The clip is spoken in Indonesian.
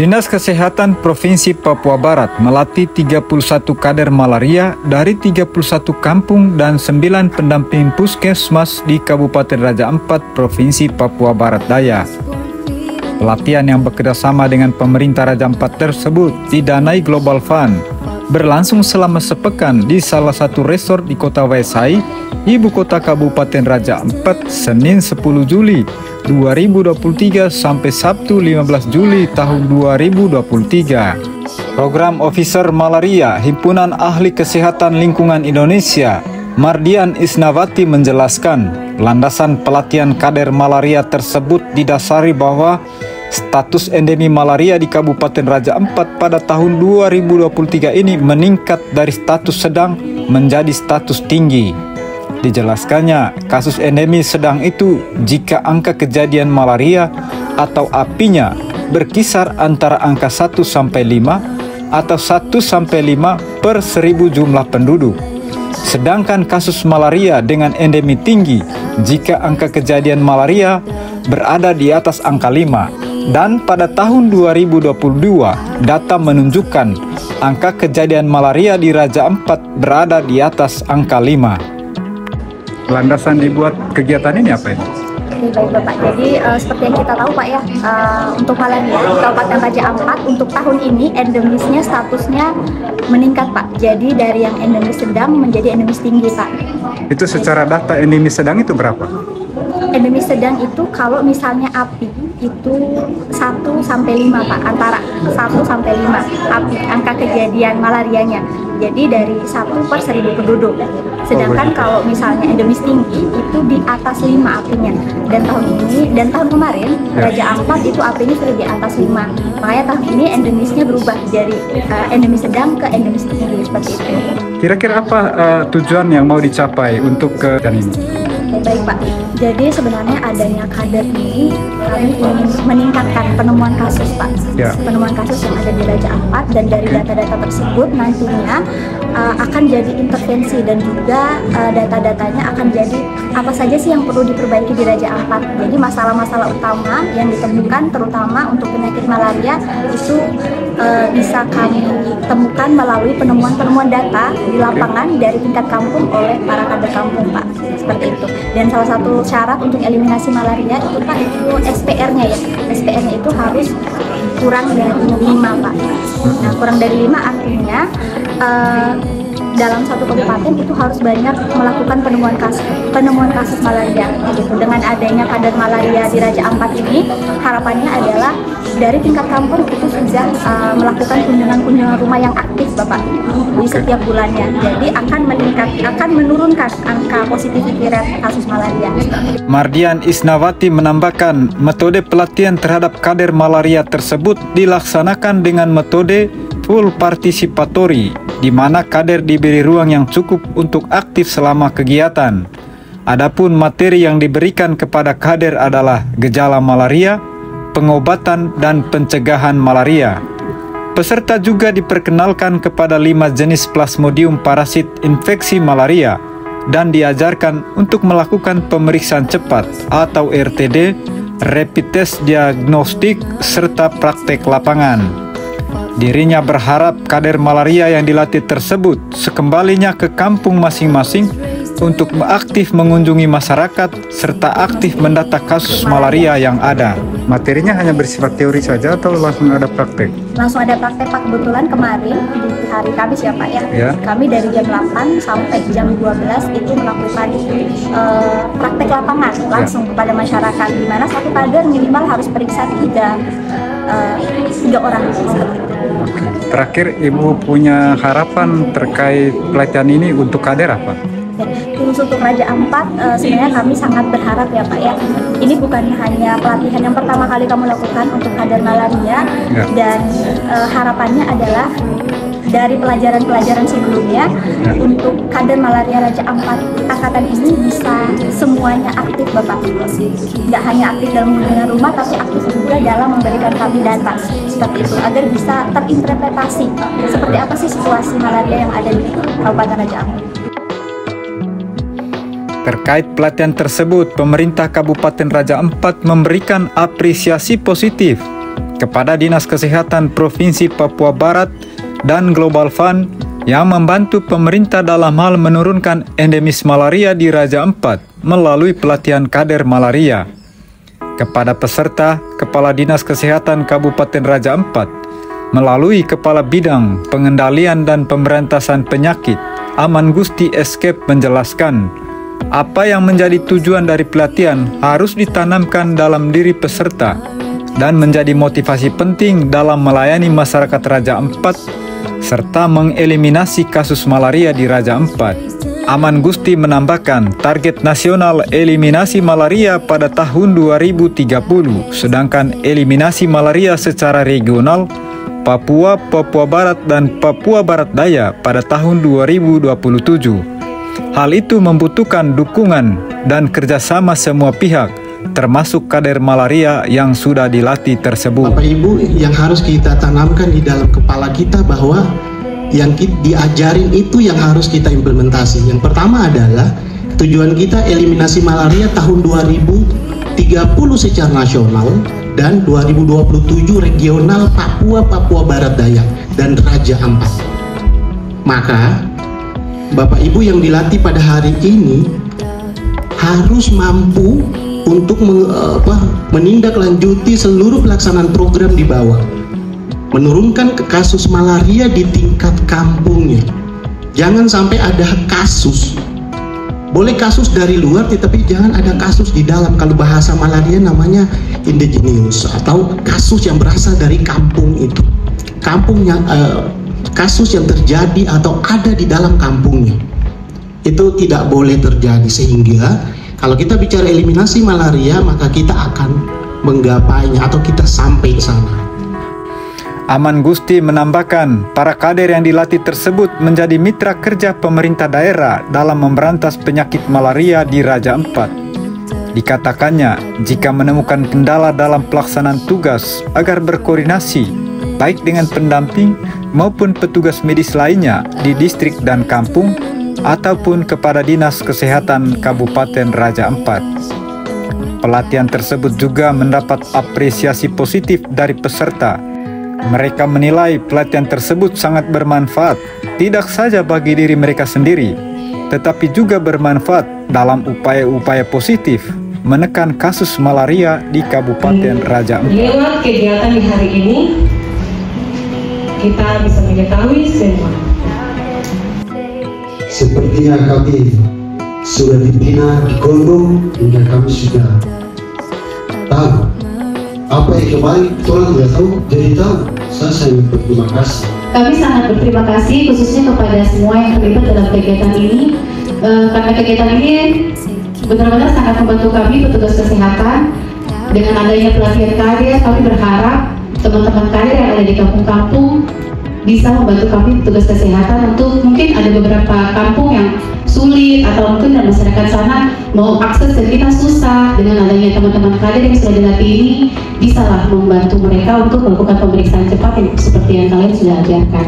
Dinas Kesehatan Provinsi Papua Barat melatih 31 kader malaria dari 31 kampung dan 9 pendamping puskesmas di Kabupaten Raja Ampat, Provinsi Papua Barat Daya. Pelatihan yang bekerjasama dengan pemerintah Raja Ampat tersebut didanai Global Fund, berlangsung selama sepekan di salah satu resort di Kota Waisai, Ibu Kota Kabupaten Raja Ampat, Senin 10 Juli 2023 sampai Sabtu 15 Juli tahun 2023. Program Officer Malaria Himpunan Ahli Kesehatan Lingkungan Indonesia, Mardian Isnawati menjelaskan, landasan pelatihan kader malaria tersebut didasari bahwa status endemi malaria di Kabupaten Raja Ampat pada tahun 2023 ini meningkat dari status sedang menjadi status tinggi. Dijelaskannya, kasus endemi sedang itu jika angka kejadian malaria atau API-nya berkisar antara angka 1 sampai 5 atau 1 sampai 5 per 1000 jumlah penduduk. Sedangkan kasus malaria dengan endemi tinggi jika angka kejadian malaria berada di atas angka 5. Dan pada tahun 2022, data menunjukkan angka kejadian malaria di Raja Ampat berada di atas angka 5. Landasan dibuat kegiatan ini apa ini? Baik Bapak, jadi seperti yang kita tahu Pak ya, untuk malaria Kabupaten Raja Ampat untuk tahun ini endemisnya statusnya meningkat Pak. Jadi dari yang endemis sedang menjadi endemis tinggi Pak. Itu secara data endemis sedang itu berapa? Endemis sedang itu kalau misalnya API itu 1 sampai 5 Pak, antara 1 sampai 5 API, angka kejadian malarianya. Jadi dari 1 per 1000 penduduk. Sedangkan kalau misalnya endemis tinggi itu di atas 5 API-nya. Dan tahun ini dan tahun kemarin Raja Ampat itu API-nya sudah di atas 5. Makanya tahun ini endemisnya berubah dari endemis sedang ke endemis tinggi seperti itu. Kira-kira apa tujuan yang mau dicapai untuk kegiatan ini? Baik Pak, jadi sebenarnya adanya kader ini kami ingin meningkatkan penemuan kasus Pak, penemuan kasus yang ada di Raja Ampat, dan dari data-data tersebut nantinya akan jadi intervensi dan juga data-datanya akan jadi apa saja sih yang perlu diperbaiki di Raja Ampat. Jadi masalah-masalah utama yang ditemukan terutama untuk penyakit malaria itu bisa kami temukan melalui penemuan-penemuan data di lapangan dari tingkat kampung oleh para kader kampung Pak, seperti itu. Dan salah satu syarat untuk eliminasi malaria itu Pak, itu SPR-nya ya. SPR-nya itu harus kurang dari 5 Pak. Nah, kurang dari 5 artinya dalam satu kabupaten itu harus banyak melakukan penemuan kasus malaria gitu. Dengan adanya kader malaria di Raja Ampat ini, harapannya adalah dari tingkat kampung itu sudah melakukan kunjungan rumah yang aktif Bapak di setiap bulannya. Jadi akan menurunkan angka positivity rate kasus malaria. Mardian Isnawati menambahkan, metode pelatihan terhadap kader malaria tersebut dilaksanakan dengan metode full participatory, di mana kader diberi ruang yang cukup untuk aktif selama kegiatan. Adapun materi yang diberikan kepada kader adalah gejala malaria, pengobatan dan pencegahan malaria. Peserta juga diperkenalkan kepada 5 jenis plasmodium parasit infeksi malaria dan diajarkan untuk melakukan pemeriksaan cepat atau RTD, rapid test diagnostik, serta praktek lapangan. Dirinya berharap kader malaria yang dilatih tersebut sekembalinya ke kampung masing-masing untuk aktif mengunjungi masyarakat serta aktif mendata kasus malaria yang ada. Materinya hanya bersifat teori saja atau langsung ada praktek? Langsung ada praktek Pak. Kebetulan kemarin di hari Kamis ya Pak ya, kami dari jam 8 sampai jam 12 itu melakukan praktek lapangan langsung kepada masyarakat, di mana satu kader minimal harus periksa 3 orang. Terakhir, Ibu punya harapan terkait pelatihan ini untuk kader apa? Khusus untuk Raja Ampat, sebenarnya kami sangat berharap ya Pak ya, ini bukan hanya pelatihan yang pertama kali kamu lakukan untuk kader malaria, dan harapannya adalah dari pelajaran-pelajaran sebelumnya untuk kader malaria Raja Ampat angkatan ini bisa semuanya aktif Bapak. Nggak hanya aktif dalam kunjungan rumah, tapi aktif juga dalam memberikan kami data seperti itu, agar bisa terinterpretasi seperti apa sih situasi malaria yang ada di Kabupaten Raja Ampat. Terkait pelatihan tersebut, pemerintah Kabupaten Raja Ampat memberikan apresiasi positif kepada Dinas Kesehatan Provinsi Papua Barat dan Global Fund yang membantu pemerintah dalam hal menurunkan endemis malaria di Raja Ampat melalui pelatihan kader malaria. Kepada peserta, Kepala Dinas Kesehatan Kabupaten Raja Ampat melalui Kepala Bidang Pengendalian dan Pemberantasan Penyakit, Aman Gusti Escape menjelaskan, apa yang menjadi tujuan dari pelatihan harus ditanamkan dalam diri peserta dan menjadi motivasi penting dalam melayani masyarakat Raja Ampat serta mengeliminasi kasus malaria di Raja Ampat. Aman Gusti menambahkan target nasional eliminasi malaria pada tahun 2030, sedangkan eliminasi malaria secara regional Papua, Papua Barat, dan Papua Barat Daya pada tahun 2027. Hal itu membutuhkan dukungan dan kerjasama semua pihak, termasuk kader malaria yang sudah dilatih tersebut. Bapak Ibu, yang harus kita tanamkan di dalam kepala kita bahwa yang diajarin itu yang harus kita implementasi. Yang pertama adalah tujuan kita eliminasi malaria tahun 2030 secara nasional dan 2027 regional Papua, Papua Barat Daya, dan Raja Ampat. Maka Bapak Ibu yang dilatih pada hari ini harus mampu untuk menindaklanjuti seluruh pelaksanaan program di bawah, menurunkan kasus malaria di tingkat kampungnya. Jangan sampai ada kasus, boleh kasus dari luar tetapi jangan ada kasus di dalam. Kalau bahasa malaria namanya indigenous, atau kasus yang berasal dari kampung itu, kampungnya, kasus yang terjadi atau ada di dalam kampungnya. Itu tidak boleh terjadi, sehingga kalau kita bicara eliminasi malaria maka kita akan menggapainya atau kita sampai ke sana. Aman Gusti menambahkan, para kader yang dilatih tersebut menjadi mitra kerja pemerintah daerah dalam memberantas penyakit malaria di Raja Ampat. Dikatakannya, jika menemukan kendala dalam pelaksanaan tugas agar berkoordinasi baik dengan pendamping maupun petugas medis lainnya di distrik dan kampung ataupun kepada Dinas Kesehatan Kabupaten Raja Ampat. Pelatihan tersebut juga mendapat apresiasi positif dari peserta. Mereka menilai pelatihan tersebut sangat bermanfaat, tidak saja bagi diri mereka sendiri, tetapi juga bermanfaat dalam upaya-upaya positif menekan kasus malaria di Kabupaten Raja Ampat. Lewat kegiatan di hari ini, kita bisa mengetahui semua. Sepertinya kami sudah dibina di Gondong, hingga kami sudah tahu apa yang kemarin orang nggak tahu, jadi tahu. Saya sangat berterima kasih. Kami sangat berterima kasih khususnya kepada semua yang terlibat dalam kegiatan ini, karena kegiatan ini benar-benar sangat membantu kami petugas kesehatan. Dengan adanya pelatihan kader, kami berharap teman-teman kader yang ada di kampung-kampung bisa membantu kami petugas kesehatan untuk, mungkin ada beberapa kampung yang sulit atau mungkin dan masyarakat sana mau akses ke kita susah. Dengan adanya teman-teman kader yang sudah dilatih ini, bisalah membantu mereka untuk melakukan pemeriksaan cepat yang seperti yang kalian sudah ajarkan.